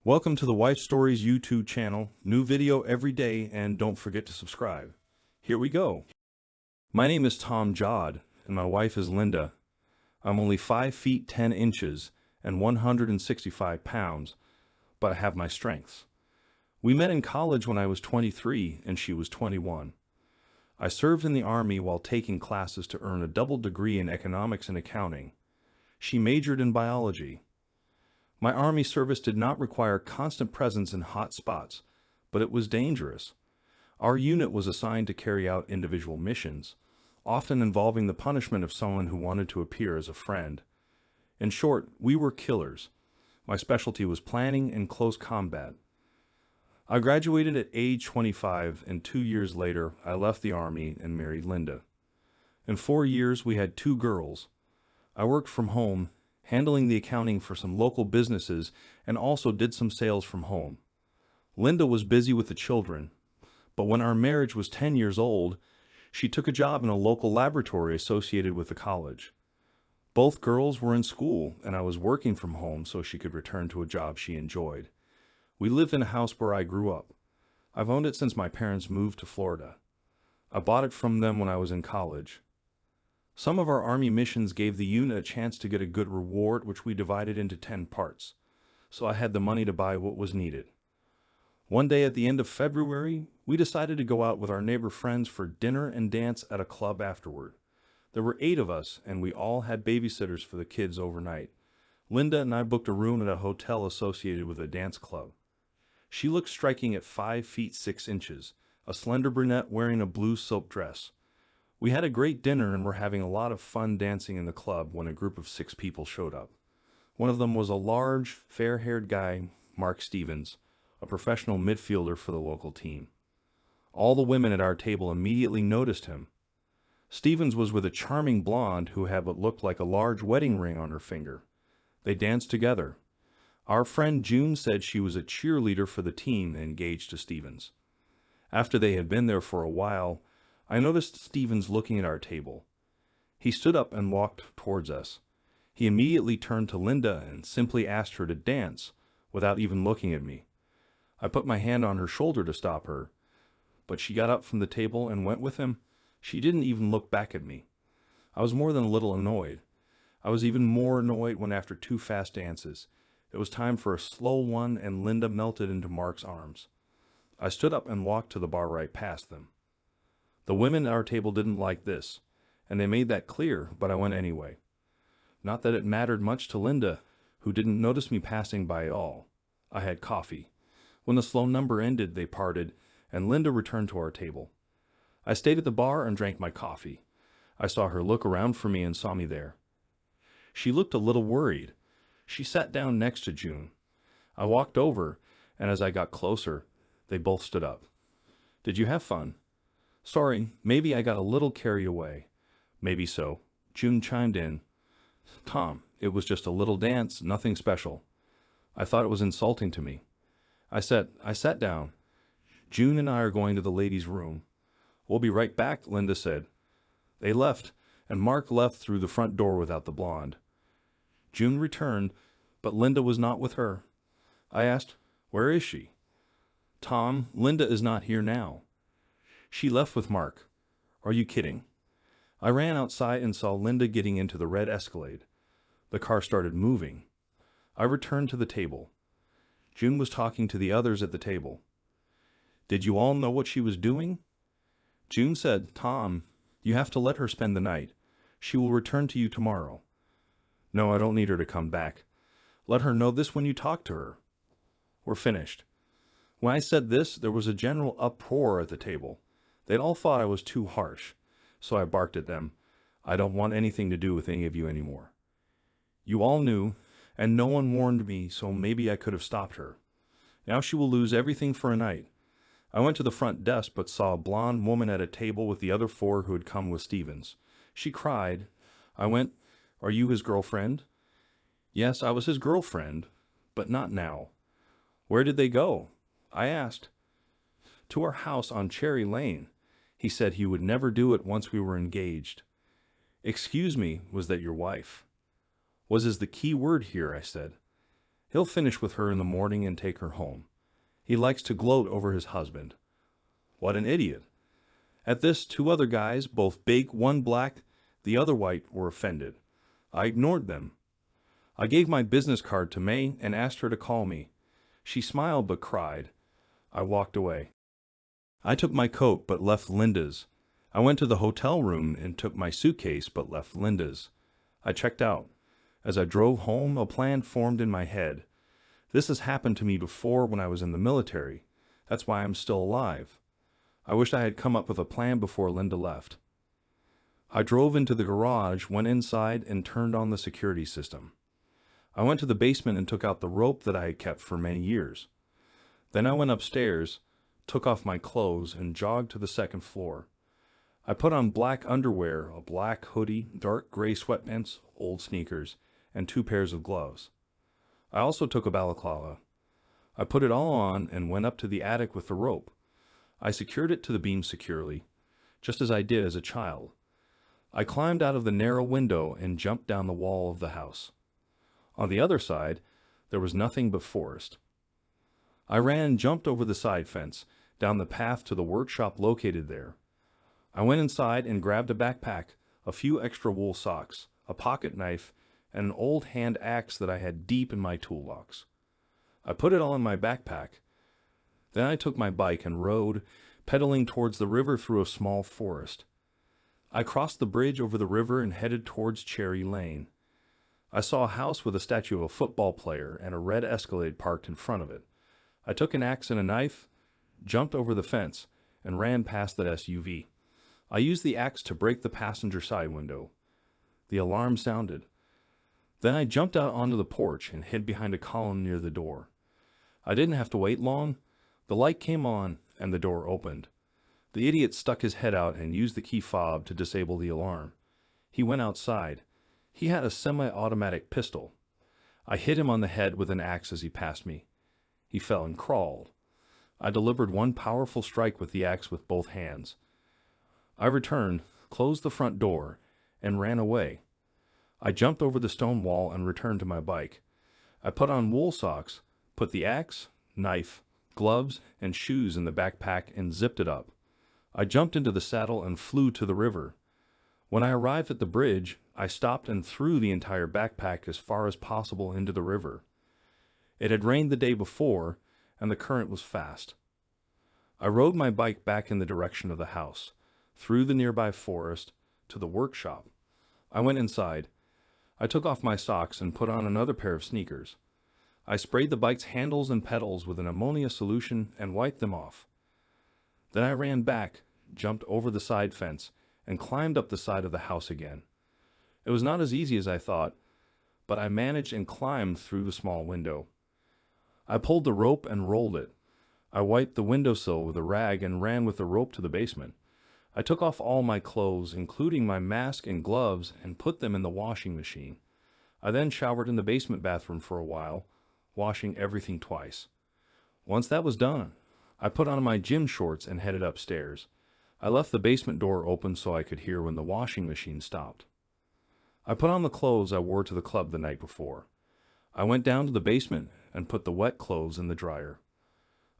Welcome to the Wife Stories YouTube channel. New video every day, and don't forget to subscribe. Here we go. My name is Tom Jodd, and my wife is Linda. I'm only 5 feet 10 inches and 165 pounds, but I have my strengths. We met in college when I was 23 and she was 21. I served in the Army while taking classes to earn a double degree in economics and accounting. She majored in biology. My Army service did not require constant presence in hot spots, but it was dangerous. Our unit was assigned to carry out individual missions, often involving the punishment of someone who wanted to appear as a friend. In short, we were killers. My specialty was planning and close combat. I graduated at age 25, and 2 years later, I left the Army and married Linda. In 4 years, we had 2 girls. I worked from home, handling the accounting for some local businesses, and also did some sales from home. Linda was busy with the children, but when our marriage was 10 years old, she took a job in a local laboratory associated with the college. Both girls were in school, and I was working from home so she could return to a job she enjoyed. We lived in a house where I grew up. I've owned it since my parents moved to Florida. I bought it from them when I was in college. Some of our Army missions gave the unit a chance to get a good reward, which we divided into 10 parts, so I had the money to buy what was needed. One day at the end of February, we decided to go out with our neighbor friends for dinner and dance at a club afterward. There were 8 of us, and we all had babysitters for the kids overnight. Linda and I booked a room at a hotel associated with a dance club. She looked striking at 5 feet 6 inches, a slender brunette wearing a blue silk dress. We had a great dinner and were having a lot of fun dancing in the club when a group of 6 people showed up. One of them was a large, fair-haired guy, Mark Stevens, a professional midfielder for the local team. All the women at our table immediately noticed him. Stevens was with a charming blonde who had what looked like a large wedding ring on her finger. They danced together. Our friend June said she was a cheerleader for the team and engaged to Stevens. After they had been there for a while, I noticed Stevens looking at our table. He stood up and walked towards us. He immediately turned to Linda and simply asked her to dance, without even looking at me. I put my hand on her shoulder to stop her, but she got up from the table and went with him. She didn't even look back at me. I was more than a little annoyed. I was even more annoyed when after 2 fast dances, it was time for a slow one and Linda melted into Mark's arms. I stood up and walked to the bar right past them. The women at our table didn't like this, and they made that clear, but I went anyway. Not that it mattered much to Linda, who didn't notice me passing by at all. I had coffee. When the slow number ended, they parted, and Linda returned to our table. I stayed at the bar and drank my coffee. I saw her look around for me and saw me there. She looked a little worried. She sat down next to June. I walked over, and as I got closer, they both stood up. "Did you have fun?" "Sorry, maybe I got a little carried away." "Maybe so." June chimed in. "Tom, it was just a little dance, nothing special." I thought it was insulting to me. I sat down. "June and I are going to the ladies' room." "We'll be right back," Linda said. They left, and Mark left through the front door without the blonde. June returned, but Linda was not with her. I asked, "Where is she?" "Tom, Linda is not here now." "She left with Mark." "Are you kidding?" I ran outside and saw Linda getting into the red Escalade. The car started moving. I returned to the table. June was talking to the others at the table. "Did you all know what she was doing?" June said, "Tom, you have to let her spend the night. She will return to you tomorrow." "No, I don't need her to come back. Let her know this when you talk to her." "We're finished." When I said this, there was a general uproar at the table. They'd all thought I was too harsh, so I barked at them. "I don't want anything to do with any of you anymore." You all knew, and no one warned me, so maybe I could have stopped her. Now she will lose everything for a night. I went to the front desk but saw a blonde woman at a table with the other 4 who had come with Stevens. She cried. I went, "Are you his girlfriend?" Yes, I was his girlfriend, but not now. "Where did they go?" I asked. "To our house on Cherry Lane. He said he would never do it once we were engaged." "Excuse me, was that your wife?" "Was is the key word here," I said. He'll finish with her in the morning and take her home. He likes to gloat over his husband. What an idiot. At this, two other guys, both big, one black, the other white, were offended. I ignored them. I gave my business card to May and asked her to call me. She smiled but cried. I walked away. I took my coat but left Linda's. I went to the hotel room and took my suitcase but left Linda's. I checked out. As I drove home, a plan formed in my head. This has happened to me before when I was in the military. That's why I'm still alive. I wished I had come up with a plan before Linda left. I drove into the garage, went inside, and turned on the security system. I went to the basement and took out the rope that I had kept for many years. Then I went upstairs, took off my clothes, and jogged to the second floor. I put on black underwear, a black hoodie, dark gray sweatpants, old sneakers, and 2 pairs of gloves. I also took a balaclava. I put it all on and went up to the attic with the rope. I secured it to the beam securely, just as I did as a child. I climbed out of the narrow window and jumped down the wall of the house. On the other side, there was nothing but forest. I ran and jumped over the side fence, down the path to the workshop located there. I went inside and grabbed a backpack, a few extra wool socks, a pocket knife, and an old hand axe that I had deep in my toolbox. I put it all in my backpack. Then I took my bike and rode, pedaling towards the river through a small forest. I crossed the bridge over the river and headed towards Cherry Lane. I saw a house with a statue of a football player and a red Escalade parked in front of it. I took an axe and a knife, jumped over the fence, and ran past that SUV. I used the axe to break the passenger side window. The alarm sounded. Then I jumped out onto the porch and hid behind a column near the door. I didn't have to wait long. The light came on and the door opened. The idiot stuck his head out and used the key fob to disable the alarm. He went outside. He had a semi-automatic pistol. I hit him on the head with an axe as he passed me. He fell and crawled. I delivered one powerful strike with the axe with both hands. I returned, closed the front door, and ran away. I jumped over the stone wall and returned to my bike. I put on wool socks, put the axe, knife, gloves, and shoes in the backpack and zipped it up. I jumped into the saddle and flew to the river. When I arrived at the bridge, I stopped and threw the entire backpack as far as possible into the river. It had rained the day before, and the current was fast. I rode my bike back in the direction of the house, through the nearby forest, to the workshop. I went inside. I took off my socks and put on another pair of sneakers. I sprayed the bike's handles and pedals with an ammonia solution and wiped them off. Then I ran back, jumped over the side fence, and climbed up the side of the house again. It was not as easy as I thought, but I managed and climbed through the small window. I pulled the rope and rolled it. I wiped the windowsill with a rag and ran with the rope to the basement. I took off all my clothes, including my mask and gloves, and put them in the washing machine. I then showered in the basement bathroom for a while, washing everything twice. Once that was done, I put on my gym shorts and headed upstairs. I left the basement door open so I could hear when the washing machine stopped. I put on the clothes I wore to the club the night before. I went down to the basement and put the wet clothes in the dryer.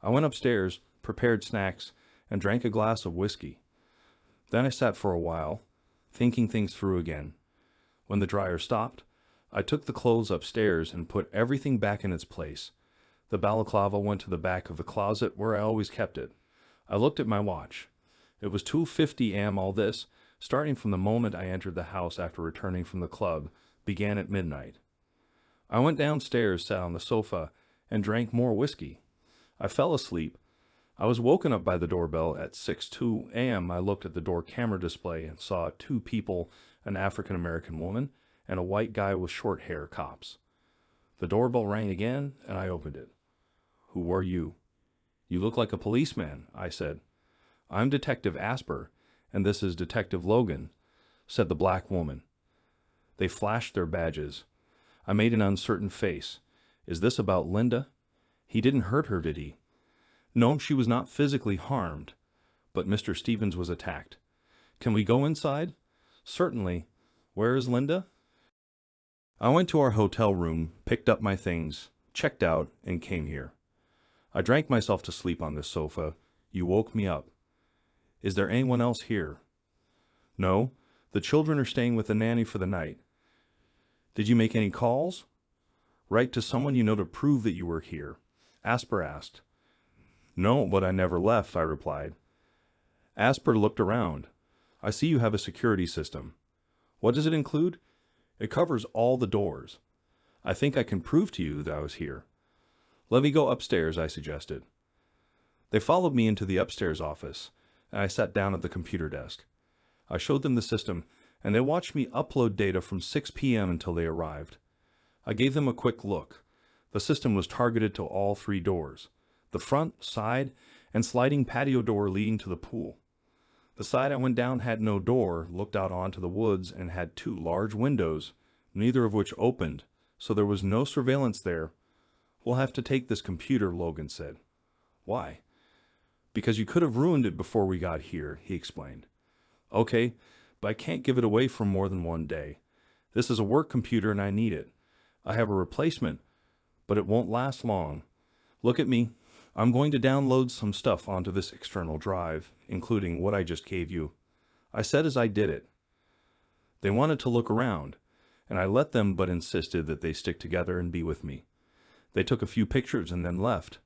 I went upstairs, prepared snacks, and drank a glass of whiskey. Then I sat for a while, thinking things through again. When the dryer stopped, I took the clothes upstairs and put everything back in its place. The balaclava went to the back of the closet where I always kept it. I looked at my watch. It was 2:50 a.m. All this, starting from the moment I entered the house after returning from the club, began at midnight. I went downstairs, sat on the sofa, and drank more whiskey. I fell asleep. I was woken up by the doorbell at 6:02 a.m. I looked at the door camera display and saw 2 people, an African-American woman and a white guy with short hair, cops. The doorbell rang again, and I opened it. "Who are you?" "You look like a policeman," I said. "I'm Detective Asper, and this is Detective Logan," said the black woman. They flashed their badges. I made an uncertain face. "Is this about Linda? He didn't hurt her, did he?" "No, she was not physically harmed, but Mr. Stevens was attacked." "Can we go inside?" "Certainly. Where is Linda?" I went to our hotel room, picked up my things, checked out, and came here. I drank myself to sleep on this sofa. You woke me up. Is there anyone else here? No, the children are staying with the nanny for the night. Did you make any calls? Write to someone you know to prove that you were here? Asper asked. No, but I never left, I replied. Asper looked around. I see you have a security system. What does it include? It covers all the doors. I think I can prove to you that I was here. Let me go upstairs, I suggested. They followed me into the upstairs office, and I sat down at the computer desk. I showed them the system, and they watched me upload data from 6 p.m. until they arrived. I gave them a quick look. The system was targeted to all 3 doors: the front, side, and sliding patio door leading to the pool. The side I went down had no door, looked out onto the woods, and had 2 large windows, neither of which opened, so there was no surveillance there. We'll have to take this computer, Logan said. Why? Because you could have ruined it before we got here, he explained. Okay, but I can't give it away for more than 1 day. This is a work computer and I need it. I have a replacement, but it won't last long. Look at me. I'm going to download some stuff onto this external drive, including what I just gave you. I said as I did it. They wanted to look around, and I let them but insisted that they stick together and be with me. They took a few pictures and then left.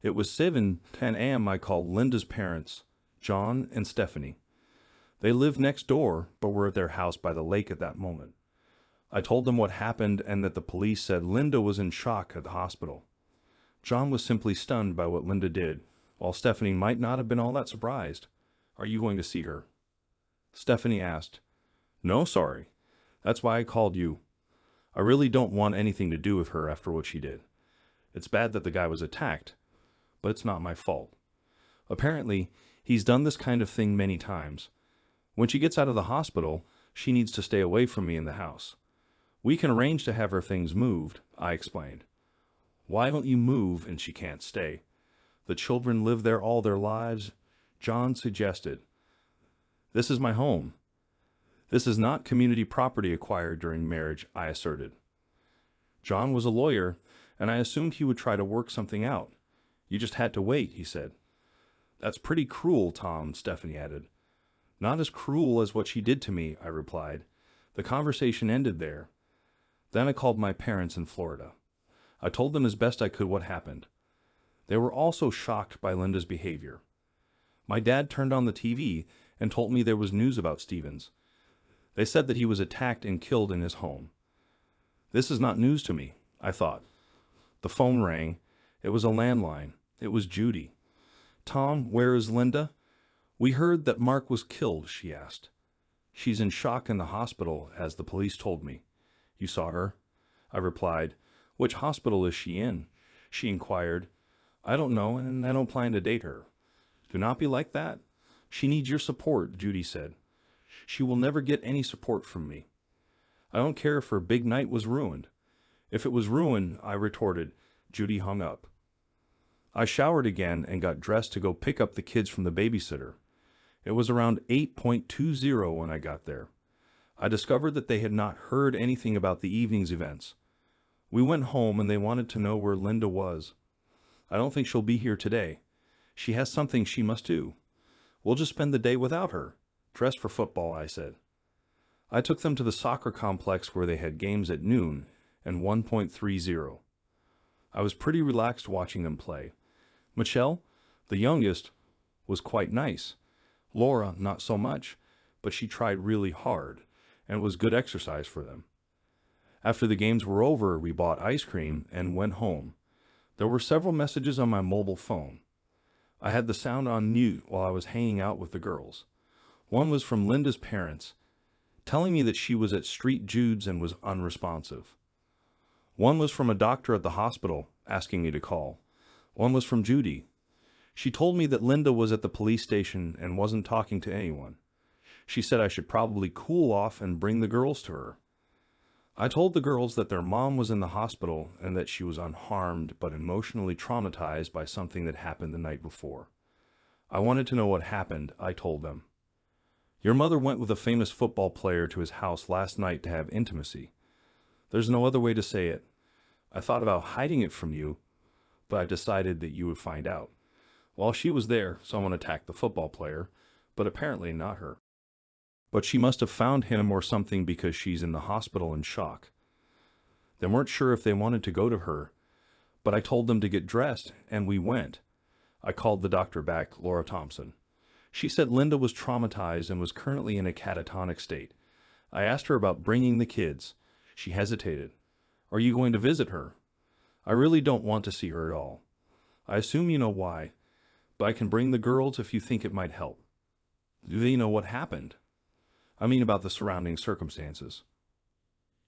It was 7:10 a.m. I called Linda's parents, John and Stephanie. They lived next door, but were at their house by the lake at that moment. I told them what happened and that the police said Linda was in shock at the hospital. John was simply stunned by what Linda did, while Stephanie might not have been all that surprised. Are you going to see her? Stephanie asked. No, sorry. That's why I called you. I really don't want anything to do with her after what she did. It's bad that the guy was attacked, but it's not my fault. Apparently, he's done this kind of thing many times. When she gets out of the hospital, she needs to stay away from me in the house. We can arrange to have her things moved, I explained. Why don't you move and she can't stay? The children live there all their lives, John suggested. This is my home. This is not community property acquired during marriage, I asserted. John was a lawyer, and I assumed he would try to work something out. You just had to wait, he said. That's pretty cruel, Tom, Stephanie added. Not as cruel as what she did to me, I replied. The conversation ended there. Then I called my parents in Florida. I told them as best I could what happened. They were also shocked by Linda's behavior. My dad turned on the TV and told me there was news about Stevens. They said that he was attacked and killed in his home. This is not news to me, I thought. The phone rang. It was a landline. It was Judy. Tom, where is Linda? We heard that Mark was killed, she asked. She's in shock in the hospital, as the police told me. You saw her? I replied. Which hospital is she in? She inquired. I don't know, and I don't plan to date her. Do not be like that. She needs your support, Judy said. She will never get any support from me. I don't care if her big night was ruined. If it was ruined, I retorted. Judy hung up. I showered again and got dressed to go pick up the kids from the babysitter. It was around 8:20 when I got there. I discovered that they had not heard anything about the evening's events. We went home and they wanted to know where Linda was. I don't think she'll be here today. She has something she must do. We'll just spend the day without her. Dress for football, I said. I took them to the soccer complex where they had games at noon and 1:30. I was pretty relaxed watching them play. Michelle, the youngest, was quite nice. Laura, not so much, but she tried really hard, and it was good exercise for them. After the games were over, we bought ice cream and went home. There were several messages on my mobile phone. I had the sound on mute while I was hanging out with the girls. One was from Linda's parents, telling me that she was at St. Jude's and was unresponsive. One was from a doctor at the hospital, asking me to call. One was from Judy. She told me that Linda was at the police station and wasn't talking to anyone. She said I should probably cool off and bring the girls to her. I told the girls that their mom was in the hospital and that she was unharmed but emotionally traumatized by something that happened the night before. I wanted to know what happened, I told them. Your mother went with a famous football player to his house last night to have intimacy. There's no other way to say it. I thought about hiding it from you, but I decided that you would find out. While she was there, someone attacked the football player, but apparently not her. But she must have found him or something because she's in the hospital in shock. They weren't sure if they wanted to go to her, but I told them to get dressed, and we went. I called the doctor back, Laura Thompson. She said Linda was traumatized and was currently in a catatonic state. I asked her about bringing the kids. She hesitated. Are you going to visit her? I really don't want to see her at all. I assume you know why, but I can bring the girls if you think it might help. Do they know what happened? I mean about the surrounding circumstances.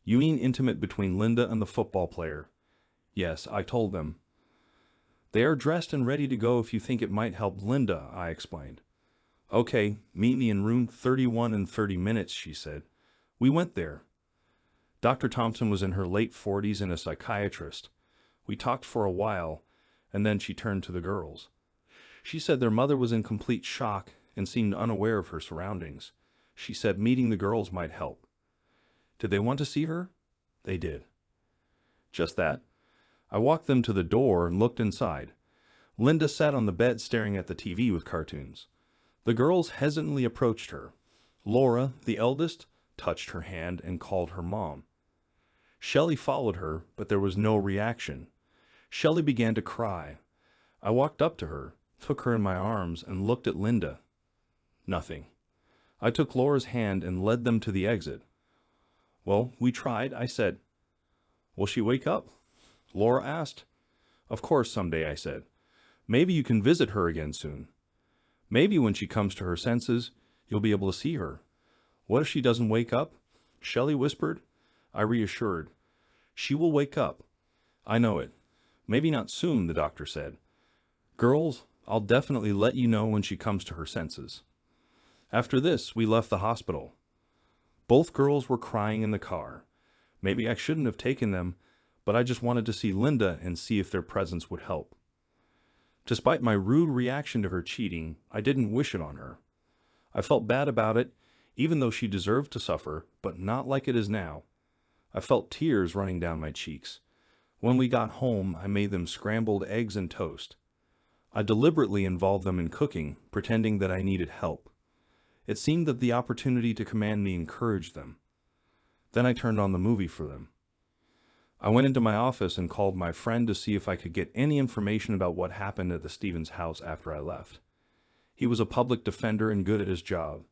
You mean intimate between Linda and the football player? Yes, I told them. They are dressed and ready to go if you think it might help Linda, I explained. Okay, meet me in room 31 in 30 minutes, she said. We went there. Dr. Thompson was in her late 40s and a psychiatrist. We talked for a while, and then she turned to the girls. She said their mother was in complete shock and seemed unaware of her surroundings. She said meeting the girls might help. Did they want to see her? They did. Just that. I walked them to the door and looked inside. Linda sat on the bed staring at the TV with cartoons. The girls hesitantly approached her. Laura, the eldest, touched her hand and called her mom. Shelley followed her, but there was no reaction. Shelley began to cry. I walked up to her, took her in my arms, and looked at Linda. Nothing. I took Laura's hand and led them to the exit. Well, we tried, I said. Will she wake up? Laura asked. Of course, someday, I said. Maybe you can visit her again soon. Maybe when she comes to her senses, you'll be able to see her. What if she doesn't wake up? Shelley whispered. I reassured. She will wake up. I know it. Maybe not soon, the doctor said. Girls, I'll definitely let you know when she comes to her senses. After this, we left the hospital. Both girls were crying in the car. Maybe I shouldn't have taken them, but I just wanted to see Linda and see if their presence would help. Despite my rude reaction to her cheating, I didn't wish it on her. I felt bad about it, even though she deserved to suffer, but not like it is now. I felt tears running down my cheeks. When we got home, I made them scrambled eggs and toast. I deliberately involved them in cooking, pretending that I needed help. It seemed that the opportunity to command me encouraged them. Then I turned on the movie for them. I went into my office and called my friend to see if I could get any information about what happened at the Stevens house after I left. He was a public defender and good at his job.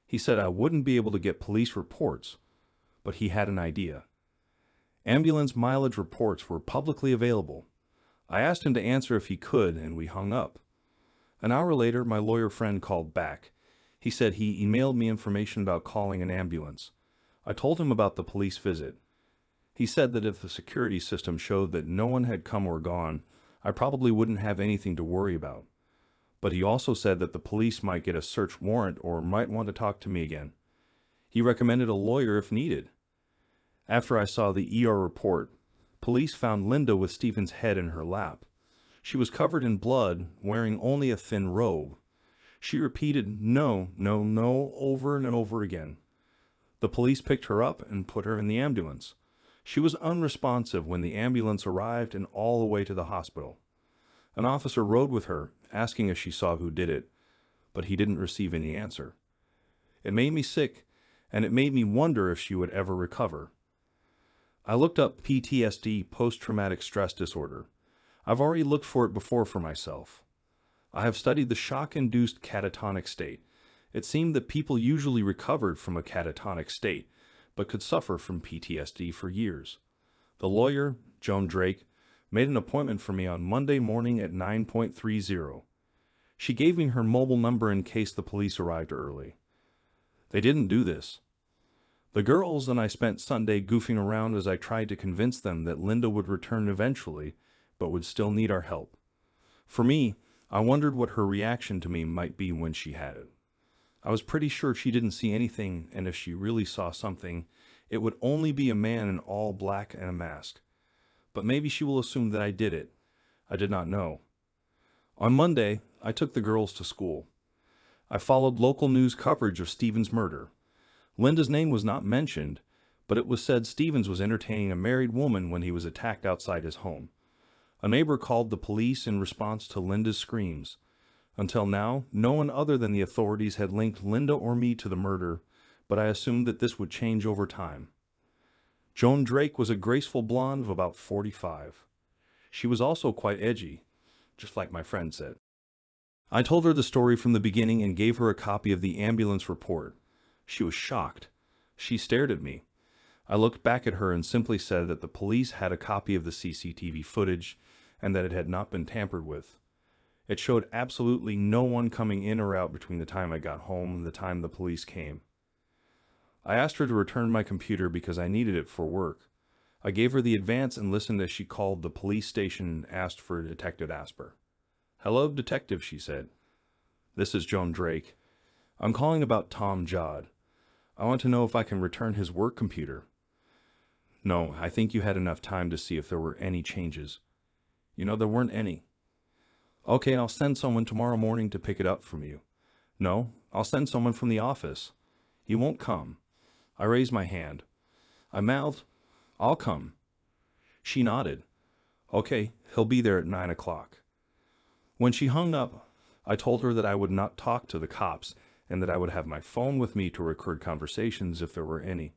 He said I wouldn't be able to get police reports, but he had an idea. Ambulance mileage reports were publicly available. I asked him to answer if he could, and we hung up. An hour later, my lawyer friend called back. He said he emailed me information about calling an ambulance. I told him about the police visit. He said that if the security system showed that no one had come or gone, I probably wouldn't have anything to worry about. But he also said that the police might get a search warrant or might want to talk to me again. He recommended a lawyer if needed. After I saw the ER report, police found Linda with Stephen's head in her lap. She was covered in blood, wearing only a thin robe. She repeated, "No, no, no," over and over again. The police picked her up and put her in the ambulance. She was unresponsive when the ambulance arrived and all the way to the hospital. An officer rode with her, asking if she saw who did it, but he didn't receive any answer. It made me sick, and it made me wonder if she would ever recover. I looked up PTSD, post-traumatic stress disorder. I've already looked for it before for myself. I have studied the shock-induced catatonic state. It seemed that people usually recovered from a catatonic state, but could suffer from PTSD for years. The lawyer, Joan Drake, made an appointment for me on Monday morning at 9:30. She gave me her mobile number in case the police arrived early. They didn't do this. The girls and I spent Sunday goofing around as I tried to convince them that Linda would return eventually, but would still need our help. For me, I wondered what her reaction to me might be when she had it. I was pretty sure she didn't see anything, and if she really saw something, it would only be a man in all black and a mask. But maybe she will assume that I did it. I did not know. On Monday, I took the girls to school. I followed local news coverage of Stephen's murder. Linda's name was not mentioned, but it was said Stevens was entertaining a married woman when he was attacked outside his home. A neighbor called the police in response to Linda's screams. Until now, no one other than the authorities had linked Linda or me to the murder, but I assumed that this would change over time. Joan Drake was a graceful blonde of about 45. She was also quite edgy, just like my friend said. I told her the story from the beginning and gave her a copy of the ambulance report. She was shocked. She stared at me. I looked back at her and simply said that the police had a copy of the CCTV footage and that it had not been tampered with. It showed absolutely no one coming in or out between the time I got home and the time the police came. I asked her to return my computer because I needed it for work. I gave her the advance and listened as she called the police station and asked for Detective Asper. "Hello, detective," she said. "This is Joan Drake. I'm calling about Tom Jodd. I want to know if I can return his work computer." "No, I think you had enough time to see if there were any changes." There weren't any." "Okay, I'll send someone tomorrow morning to pick it up from you." "No, I'll send someone from the office." "He won't come." I raised my hand. I mouthed, "I'll come." She nodded. "Okay, he'll be there at 9 o'clock. When she hung up, I told her that I would not talk to the cops and that I would have my phone with me to record conversations if there were any.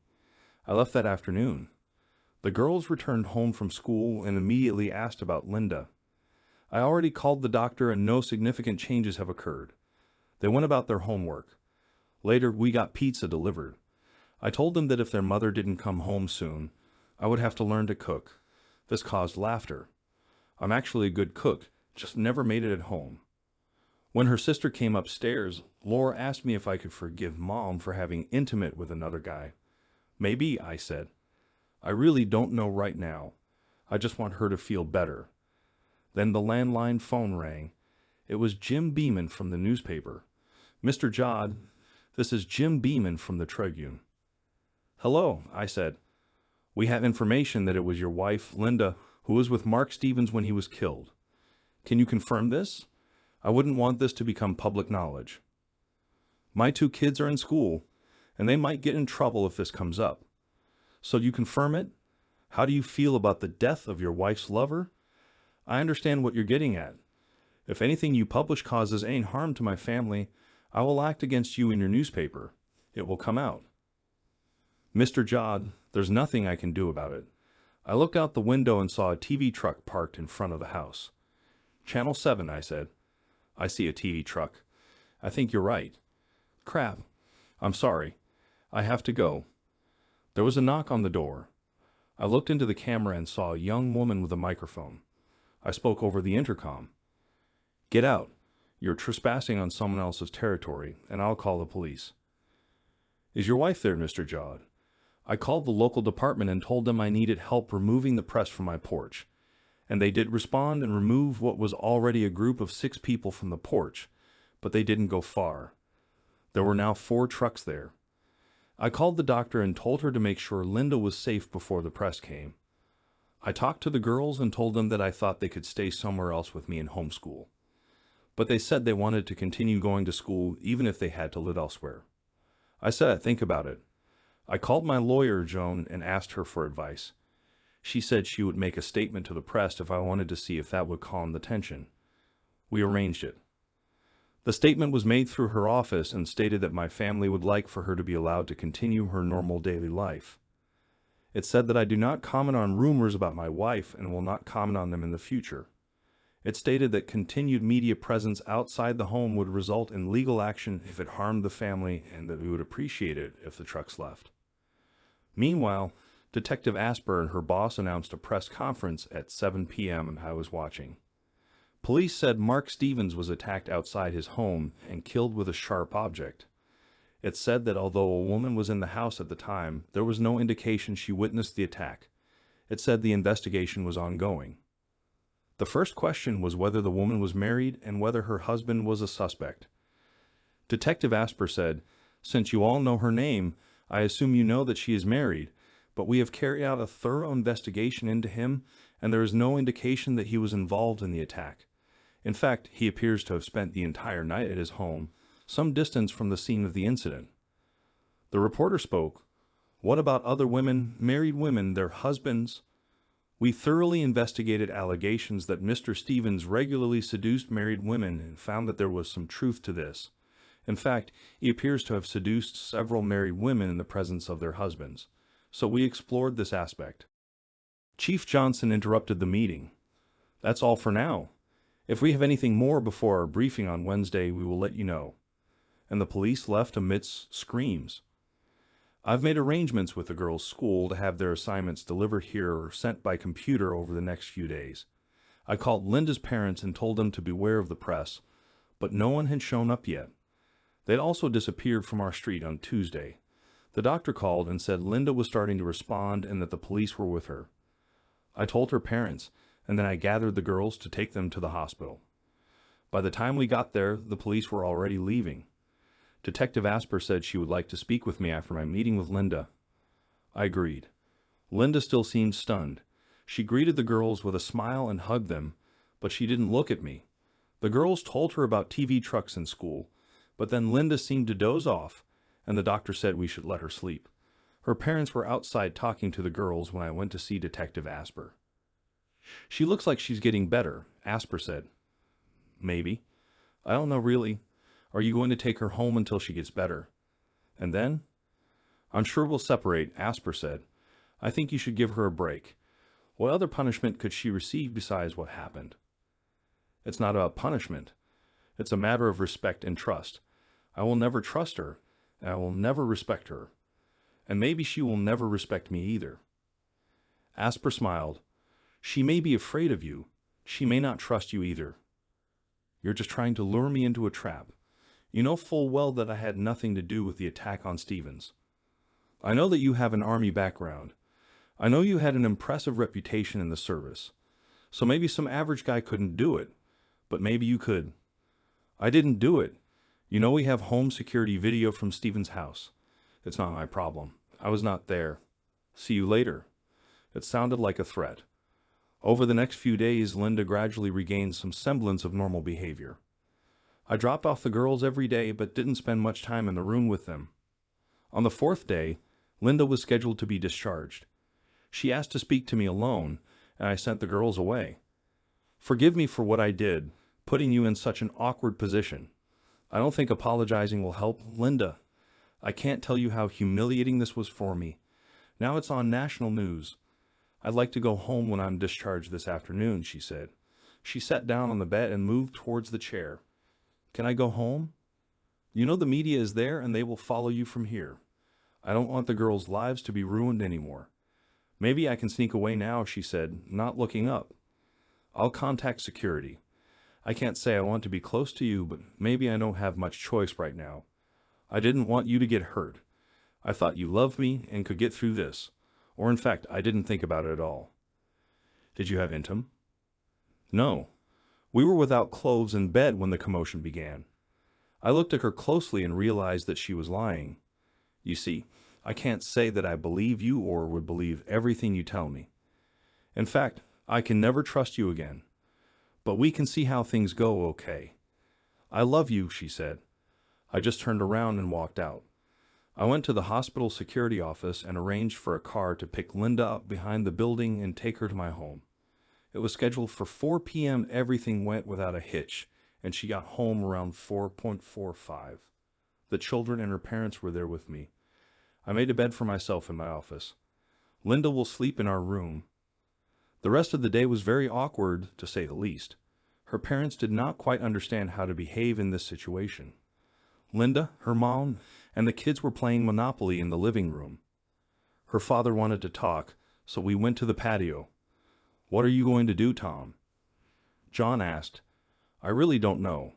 I left that afternoon. The girls returned home from school and immediately asked about Linda. I already called the doctor and no significant changes have occurred. They went about their homework. Later, we got pizza delivered. I told them that if their mother didn't come home soon, I would have to learn to cook. This caused laughter. I'm actually a good cook, just never made it at home. When her sister came upstairs, Laura asked me if I could forgive Mom for having intimate with another guy. "Maybe," I said. "I really don't know right now. I just want her to feel better." Then the landline phone rang. It was Jim Beeman from the newspaper. "Mr. Jodd, this is Jim Beeman from the Tribune." "Hello," I said. "We have information that it was your wife, Linda, who was with Mark Stevens when he was killed. Can you confirm this? I wouldn't want this to become public knowledge. My 2 kids are in school, and they might get in trouble if this comes up. So you confirm it? How do you feel about the death of your wife's lover? I understand what you're getting at. If anything you publish causes any harm to my family, I will act against you in your newspaper. It will come out." "Mr. Jodd, there's nothing I can do about it." I looked out the window and saw a TV truck parked in front of the house. "Channel 7, I said. "I see a TV truck. I think you're right." "Crap. I'm sorry. I have to go." There was a knock on the door. I looked into the camera and saw a young woman with a microphone. I spoke over the intercom. "Get out. You're trespassing on someone else's territory, and I'll call the police." "Is your wife there, Mr. Jodd?" I called the local department and told them I needed help removing the press from my porch. And they did respond and remove what was already a group of 6 people from the porch, but they didn't go far. There were now 4 trucks there. I called the doctor and told her to make sure Linda was safe before the press came. I talked to the girls and told them that I thought they could stay somewhere else with me in homeschool. But they said they wanted to continue going to school even if they had to live elsewhere. I said I'd think about it. I called my lawyer, Joan, and asked her for advice. She said she would make a statement to the press if I wanted to see if that would calm the tension. We arranged it. The statement was made through her office and stated that my family would like for her to be allowed to continue her normal daily life. It said that I do not comment on rumors about my wife and will not comment on them in the future. It stated that continued media presence outside the home would result in legal action if it harmed the family and that we would appreciate it if the trucks left. Meanwhile, Detective Asper and her boss announced a press conference at 7 p.m. and I was watching. Police said Mark Stevens was attacked outside his home and killed with a sharp object. It said that although a woman was in the house at the time, there was no indication she witnessed the attack. It said the investigation was ongoing. The first question was whether the woman was married and whether her husband was a suspect. Detective Asper said, "Since you all know her name, I assume you know that she is married, but we have carried out a thorough investigation into him, and there is no indication that he was involved in the attack. In fact, he appears to have spent the entire night at his home, some distance from the scene of the incident." The reporter spoke, What about other women, married women, their husbands? We thoroughly investigated allegations that Mr. Stevens regularly seduced married women and found that there was some truth to this. In fact, he appears to have seduced several married women in the presence of their husbands. So we explored this aspect. Chief Johnson interrupted the meeting. That's all for now. If we have anything more before our briefing on Wednesday, we will let you know. And the police left amidst screams. I've made arrangements with the girls' school to have their assignments delivered here or sent by computer over the next few days. I called Linda's parents and told them to beware of the press, but no one had shown up yet. They'd also disappeared from our street on Tuesday. The doctor called and said Linda was starting to respond and that the police were with her. I told her parents, and then I gathered the girls to take them to the hospital. By the time we got there, the police were already leaving. Detective Asper said she would like to speak with me after my meeting with Linda. I agreed. Linda still seemed stunned. She greeted the girls with a smile and hugged them, but she didn't look at me. The girls told her about TV trucks in school, but then Linda seemed to doze off, and the doctor said we should let her sleep. Her parents were outside talking to the girls when I went to see Detective Asper. She looks like she's getting better, Asper said. Maybe. I don't know really. Are you going to take her home until she gets better? And then? I'm sure we'll separate, Asper said. I think you should give her a break. What other punishment could she receive besides what happened? It's not about punishment. It's a matter of respect and trust. I will never trust her, and I will never respect her. And maybe she will never respect me either. Asper smiled. She may be afraid of you. She may not trust you either. You're just trying to lure me into a trap. You know full well that I had nothing to do with the attack on Stevens. I know that you have an army background. I know you had an impressive reputation in the service. So maybe some average guy couldn't do it, but maybe you could. I didn't do it. You know we have home security video from Stevens' house. It's not my problem. I was not there. See you later. It sounded like a threat. Over the next few days, Linda gradually regained some semblance of normal behavior. I dropped off the girls every day, but didn't spend much time in the room with them. On the fourth day, Linda was scheduled to be discharged. She asked to speak to me alone, and I sent the girls away. Forgive me for what I did, putting you in such an awkward position. I don't think apologizing will help, Linda. I can't tell you how humiliating this was for me. Now it's on national news. I'd like to go home when I'm discharged this afternoon, she said. She sat down on the bed and moved towards the chair. Can I go home? You know the media is there and they will follow you from here. I don't want the girls' lives to be ruined anymore. Maybe I can sneak away now, she said, not looking up. I'll contact security. I can't say I want to be close to you, but maybe I don't have much choice right now. I didn't want you to get hurt. I thought you loved me and could get through this. Or in fact, I didn't think about it at all. Did you have intim? No. We were without clothes in bed when the commotion began. I looked at her closely and realized that she was lying. You see, I can't say that I believe you or would believe everything you tell me. In fact, I can never trust you again. But we can see how things go, okay? I love you, she said. I just turned around and walked out. I went to the hospital security office and arranged for a car to pick Linda up behind the building and take her to my home. It was scheduled for 4 p.m. Everything went without a hitch, and she got home around 4:45. The children and her parents were there with me. I made a bed for myself in my office. Linda will sleep in our room. The rest of the day was very awkward, to say the least. Her parents did not quite understand how to behave in this situation. Linda, her mom, and the kids were playing Monopoly in the living room. Her father wanted to talk, so we went to the patio. What are you going to do, Tom? John asked. I really don't know,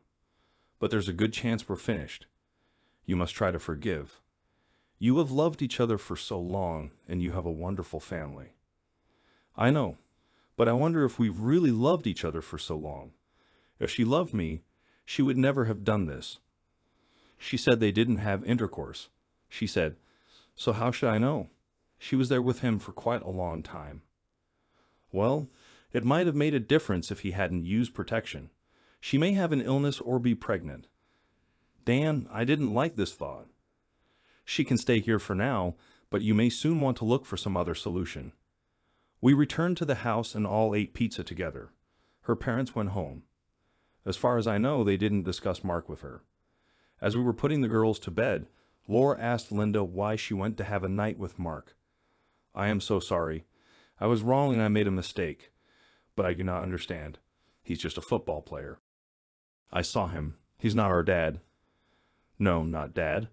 but there's a good chance we're finished. You must try to forgive. You have loved each other for so long, and you have a wonderful family. I know, but I wonder if we've really loved each other for so long. If she loved me, she would never have done this. She said they didn't have intercourse. She said, so how should I know? She was there with him for quite a long time. Well, it might have made a difference if he hadn't used protection. She may have an illness or be pregnant. Dan, I didn't like this thought. She can stay here for now, but you may soon want to look for some other solution. We returned to the house and all ate pizza together. Her parents went home. As far as I know, they didn't discuss Mark with her. As we were putting the girls to bed, Laura asked Linda why she went to have a night with Mark. I am so sorry. I was wrong and I made a mistake. But I do not understand. He's just a football player. I saw him. He's not our dad. No, not dad.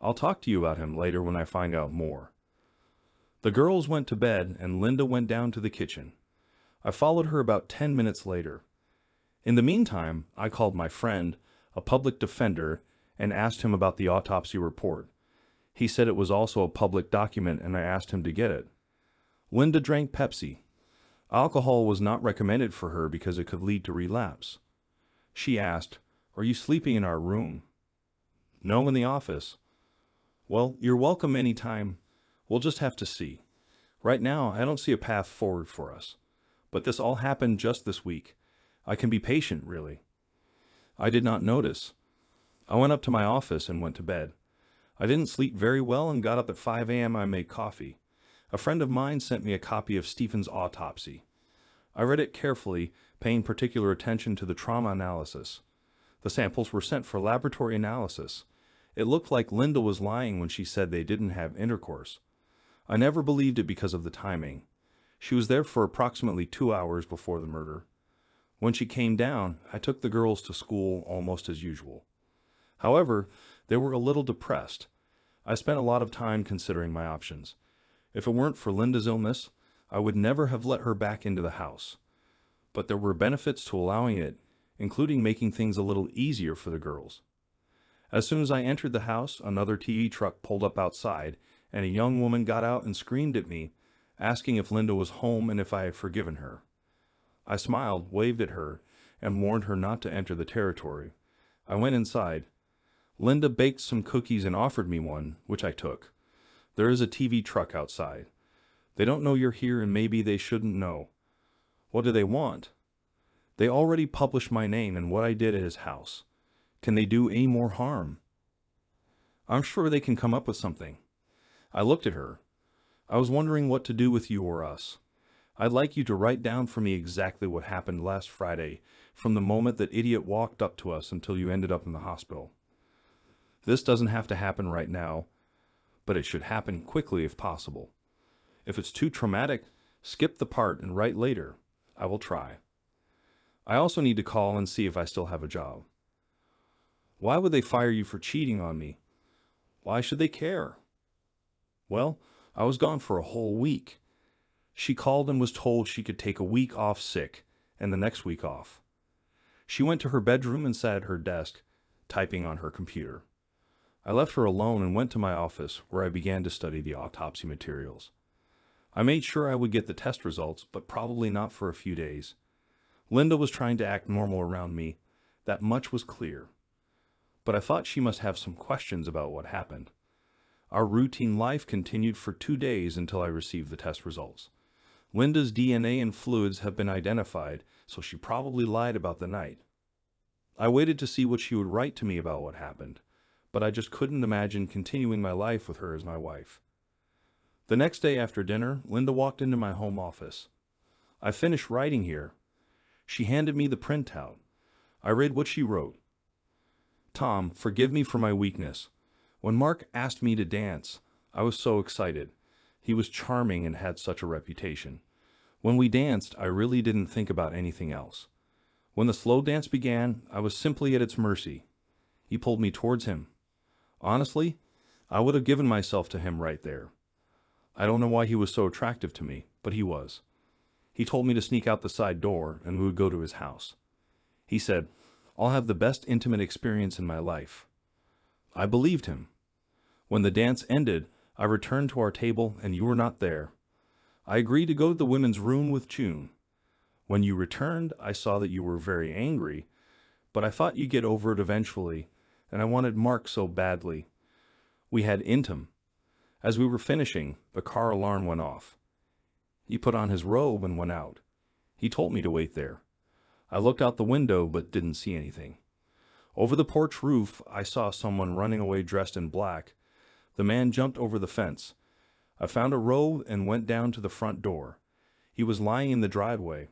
I'll talk to you about him later when I find out more. The girls went to bed and Linda went down to the kitchen. I followed her about 10 minutes later. In the meantime, I called my friend, a public defender, and asked him about the autopsy report. He said it was also a public document and I asked him to get it. Linda drank Pepsi. Alcohol was not recommended for her because it could lead to relapse. She asked, "Are you sleeping in our room?" "No, in the office." "Well, you're welcome anytime. We'll just have to see. Right now, I don't see a path forward for us. But this all happened just this week. I can be patient, really." I did not notice. I went up to my office and went to bed. I didn't sleep very well and got up at 5 a.m. I made coffee. A friend of mine sent me a copy of Stephen's autopsy. I read it carefully, paying particular attention to the trauma analysis. The samples were sent for laboratory analysis. It looked like Linda was lying when she said they didn't have intercourse. I never believed it because of the timing. She was there for approximately 2 hours before the murder. When she came down, I took the girls to school almost as usual. However, they were a little depressed. I spent a lot of time considering my options. If it weren't for Linda's illness, I would never have let her back into the house. But there were benefits to allowing it, including making things a little easier for the girls. As soon as I entered the house, another TV truck pulled up outside, and a young woman got out and screamed at me, asking if Linda was home and if I had forgiven her. I smiled, waved at her, and warned her not to enter the territory. I went inside. Linda baked some cookies and offered me one, which I took. There is a TV truck outside. They don't know you're here and maybe they shouldn't know. What do they want? They already published my name and what I did at his house. Can they do any more harm? I'm sure they can come up with something. I looked at her. I was wondering what to do with you or us. I'd like you to write down for me exactly what happened last Friday, from the moment that idiot walked up to us until you ended up in the hospital. This doesn't have to happen right now, but it should happen quickly if possible. If it's too traumatic, skip the part and write later. I will try. I also need to call and see if I still have a job. Why would they fire you for cheating on me? Why should they care? Well, I was gone for a whole week. She called and was told she could take a week off sick, and the next week off. She went to her bedroom and sat at her desk, typing on her computer. I left her alone and went to my office, where I began to study the autopsy materials. I made sure I would get the test results, but probably not for a few days. Linda was trying to act normal around me. That much was clear. But I thought she must have some questions about what happened. Our routine life continued for 2 days until I received the test results. Linda's DNA and fluids have been identified, so she probably lied about the night. I waited to see what she would write to me about what happened, but I just couldn't imagine continuing my life with her as my wife. The next day after dinner, Linda walked into my home office. I finished writing here. She handed me the printout. I read what she wrote. "Tom, forgive me for my weakness. When Mark asked me to dance, I was so excited. He was charming and had such a reputation. When we danced, I really didn't think about anything else. When the slow dance began, I was simply at its mercy. He pulled me towards him. Honestly, I would have given myself to him right there. I don't know why he was so attractive to me, but he was. He told me to sneak out the side door and we would go to his house. He said, 'I'll have the best intimate experience in my life.' I believed him. When the dance ended, I returned to our table and you were not there. I agreed to go to the women's room with June. When you returned, I saw that you were very angry, but I thought you'd get over it eventually, and I wanted Mark so badly. We had intim. As we were finishing, the car alarm went off. He put on his robe and went out. He told me to wait there. I looked out the window but didn't see anything. Over the porch roof, I saw someone running away dressed in black. The man jumped over the fence. I found a robe and went down to the front door. He was lying in the driveway.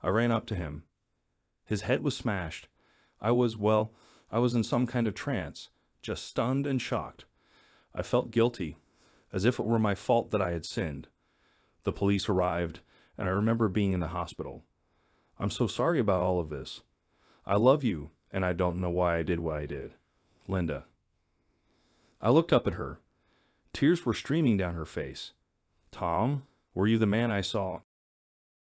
I ran up to him. His head was smashed. I was in some kind of trance, just stunned and shocked. I felt guilty, as if it were my fault that I had sinned. The police arrived, and I remember being in the hospital. I'm so sorry about all of this. I love you, and I don't know why I did what I did. Linda. I looked up at her. Tears were streaming down her face. Tom, were you the man I saw?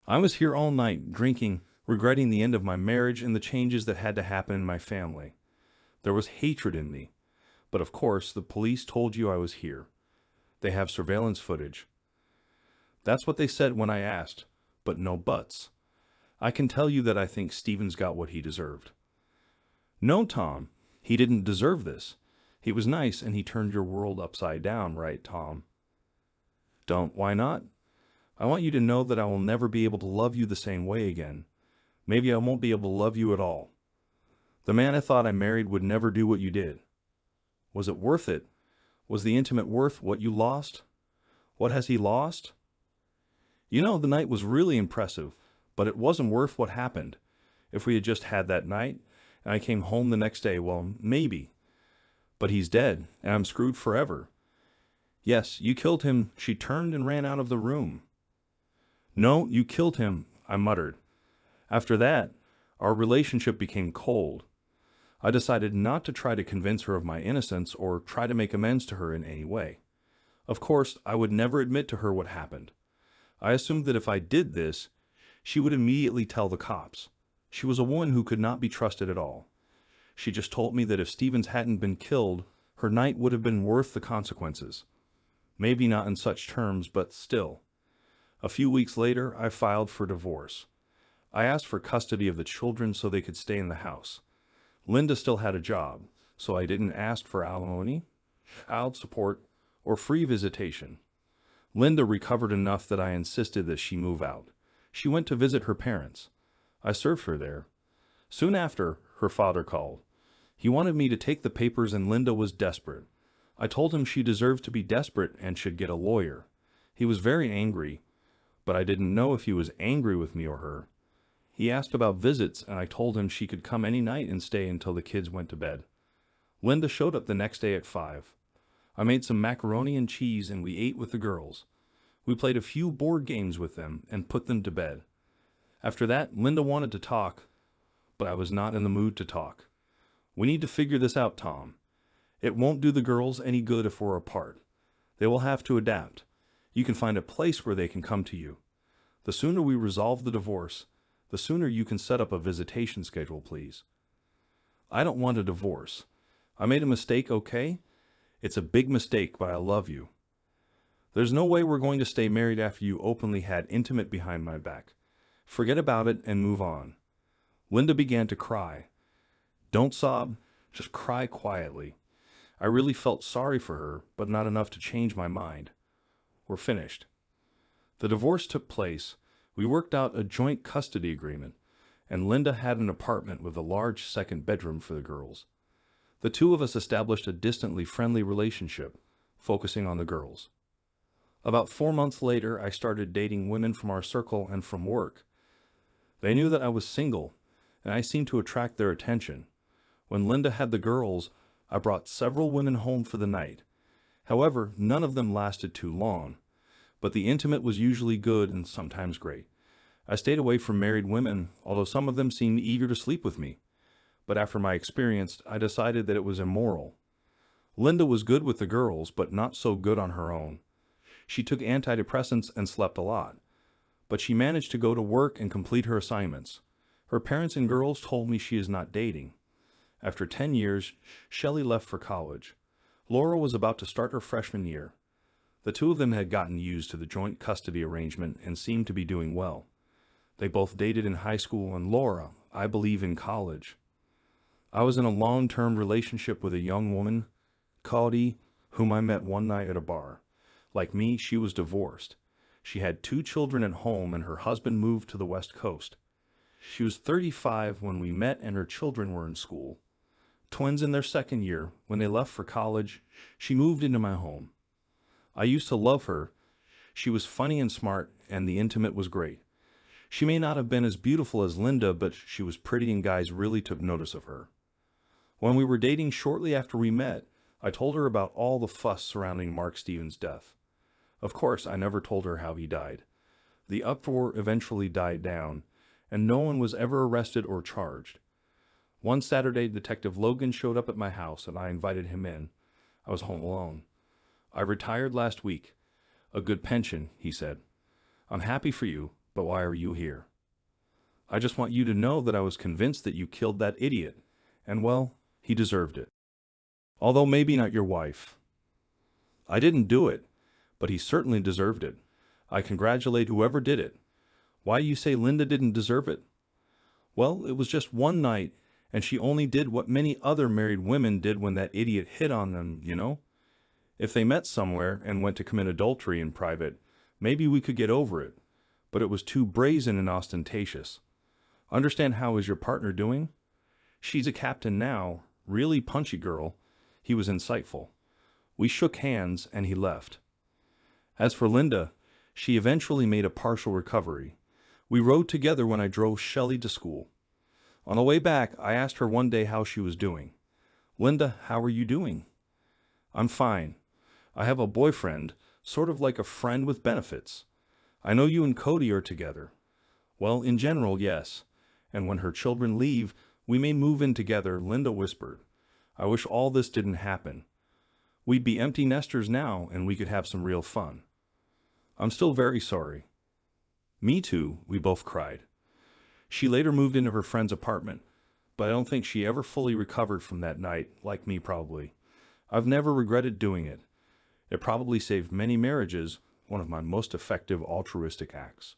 I was here all night, drinking, regretting the end of my marriage and the changes that had to happen in my family. There was hatred in me. But of course, the police told you I was here. They have surveillance footage. That's what they said when I asked, but no buts. I can tell you that I think Stevens got what he deserved. No, Tom, he didn't deserve this. He was nice and he turned your world upside down, right, Tom? Don't. Why not? I want you to know that I will never be able to love you the same way again. Maybe I won't be able to love you at all. The man I thought I married would never do what you did. Was it worth it? Was the intimate worth what you lost? What has he lost? You know, the night was really impressive, but it wasn't worth what happened. If we had just had that night, and I came home the next day, well, maybe. But he's dead, and I'm screwed forever. Yes, you killed him. She turned and ran out of the room. No, you killed him, I muttered. After that, our relationship became cold. I decided not to try to convince her of my innocence or try to make amends to her in any way. Of course, I would never admit to her what happened. I assumed that if I did this, she would immediately tell the cops. She was a woman who could not be trusted at all. She just told me that if Stevens hadn't been killed, her night would have been worth the consequences. Maybe not in such terms, but still. A few weeks later, I filed for divorce. I asked for custody of the children so they could stay in the house. Linda still had a job, so I didn't ask for alimony, child support, or free visitation. Linda recovered enough that I insisted that she move out. She went to visit her parents. I served her there. Soon after, her father called. He wanted me to take the papers and Linda was desperate. I told him she deserved to be desperate and should get a lawyer. He was very angry, but I didn't know if he was angry with me or her. He asked about visits, and I told him she could come any night and stay until the kids went to bed. Linda showed up the next day at 5. I made some macaroni and cheese and we ate with the girls. We played a few board games with them and put them to bed. After that, Linda wanted to talk, but I was not in the mood to talk. We need to figure this out, Tom. It won't do the girls any good if we're apart. They will have to adapt. You can find a place where they can come to you. The sooner we resolve the divorce, the sooner you can set up a visitation schedule, please. I don't want a divorce. I made a mistake, okay? It's a big mistake, but I love you. There's no way we're going to stay married after you openly had intimate behind my back. Forget about it and move on. Linda began to cry. Don't sob, just cry quietly. I really felt sorry for her, but not enough to change my mind. We're finished. The divorce took place. We worked out a joint custody agreement, and Linda had an apartment with a large second bedroom for the girls. The two of us established a distantly friendly relationship, focusing on the girls. About 4 months later, I started dating women from our circle and from work. They knew that I was single, and I seemed to attract their attention. When Linda had the girls, I brought several women home for the night. However, none of them lasted too long. But the intimate was usually good and sometimes great. I stayed away from married women, although some of them seemed eager to sleep with me. But after my experience, I decided that it was immoral. Linda was good with the girls, but not so good on her own. She took antidepressants and slept a lot. But she managed to go to work and complete her assignments. Her parents and girls told me she is not dating. After 10 years, Shelley left for college. Laura was about to start her freshman year. The two of them had gotten used to the joint custody arrangement and seemed to be doing well. They both dated in high school, and Laura, I believe, in college. I was in a long-term relationship with a young woman, Cody, whom I met one night at a bar. Like me, she was divorced. She had 2 children at home, and her husband moved to the West Coast. She was 35 when we met, and her children were in school. Twins in their second year, when they left for college, she moved into my home. I used to love her. She was funny and smart, and the intimate was great. She may not have been as beautiful as Linda, but she was pretty and guys really took notice of her. When we were dating shortly after we met, I told her about all the fuss surrounding Mark Stevens' death. Of course, I never told her how he died. The uproar eventually died down, and no one was ever arrested or charged. One Saturday, Detective Logan showed up at my house, and I invited him in. I was home alone. "I retired last week. A good pension," he said. "I'm happy for you, but why are you here?" "I just want you to know that I was convinced that you killed that idiot, and well, he deserved it. Although maybe not your wife. I didn't do it, but he certainly deserved it. I congratulate whoever did it. Why you say Linda didn't deserve it?" "Well, it was just one night, and she only did what many other married women did when that idiot hit on them, you know? If they met somewhere and went to commit adultery in private, maybe we could get over it, but it was too brazen and ostentatious. Understand how is your partner doing? She's a captain now, really punchy girl." He was insightful. We shook hands and he left. As for Linda, she eventually made a partial recovery. We rode together when I drove Shelley to school. On the way back, I asked her one day how she was doing. "Linda, how are you doing?" "I'm fine. I have a boyfriend, sort of like a friend with benefits. I know you and Cody are together." "Well, in general, yes. And when her children leave, we may move in together," Linda whispered. "I wish all this didn't happen. We'd be empty nesters now, and we could have some real fun." "I'm still very sorry." "Me too," we both cried. She later moved into her friend's apartment, but I don't think she ever fully recovered from that night, like me probably. I've never regretted doing it. It probably saved many marriages, one of my most effective altruistic acts.